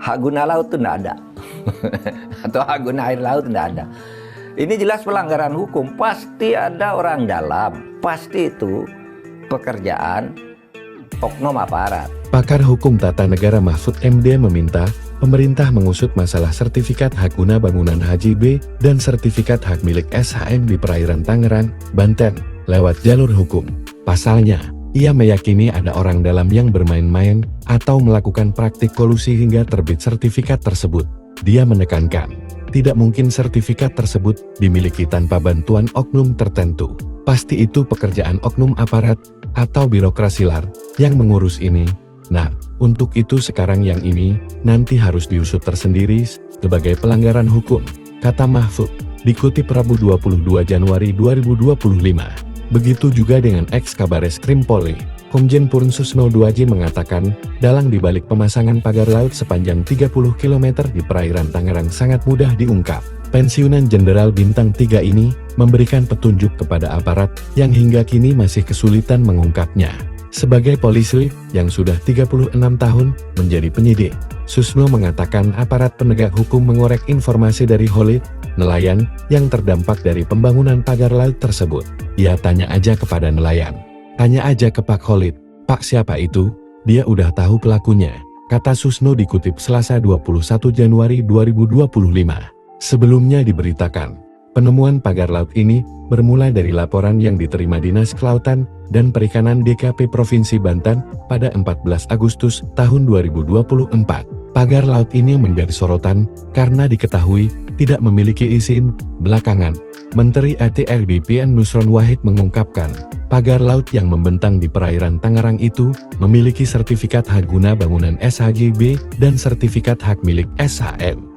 hak guna laut itu tidak ada. Atau hak guna air laut tidak ada. Ini jelas pelanggaran hukum, pasti ada orang dalam, pasti itu pekerjaan oknum aparat. Pakar Hukum Tata Negara Mahfud MD meminta pemerintah mengusut masalah sertifikat hak guna bangunan HJB dan sertifikat hak milik SHM di perairan Tangerang, Banten, lewat jalur hukum. Pasalnya, ia meyakini ada orang dalam yang bermain-main atau melakukan praktik kolusi hingga terbit sertifikat tersebut. Dia menekankan, tidak mungkin sertifikat tersebut dimiliki tanpa bantuan oknum tertentu. Pasti itu pekerjaan oknum aparat atau birokrasi LAR yang mengurus ini. Nah, untuk itu sekarang yang ini nanti harus diusut tersendiri sebagai pelanggaran hukum, kata Mahfud, dikutip Rabu 22 Januari 2025. Begitu juga dengan ex-Kabares Krim Polri, Komjen Purn Susno Duaji mengatakan, dalang dibalik pemasangan pagar laut sepanjang 30 km di perairan Tangerang sangat mudah diungkap. Pensiunan Jenderal Bintang 3 ini memberikan petunjuk kepada aparat yang hingga kini masih kesulitan mengungkapnya. Sebagai polisi yang sudah 36 tahun menjadi penyidik, Susno mengatakan aparat penegak hukum mengorek informasi dari Khalid, nelayan yang terdampak dari pembangunan pagar laut tersebut. Ya tanya aja kepada nelayan. Tanya aja ke Pak Khalid. Pak siapa itu? Dia udah tahu pelakunya, kata Susno dikutip Selasa 21 Januari 2025. Sebelumnya diberitakan, penemuan pagar laut ini bermula dari laporan yang diterima Dinas Kelautan dan Perikanan DKP Provinsi Banten pada 14 Agustus tahun 2024. Pagar laut ini menjadi sorotan karena diketahui tidak memiliki izin. Belakangan, Menteri ATR BPN Nusron Wahid mengungkapkan, pagar laut yang membentang di perairan Tangerang itu memiliki sertifikat hak guna bangunan SHGB dan sertifikat hak milik SHM.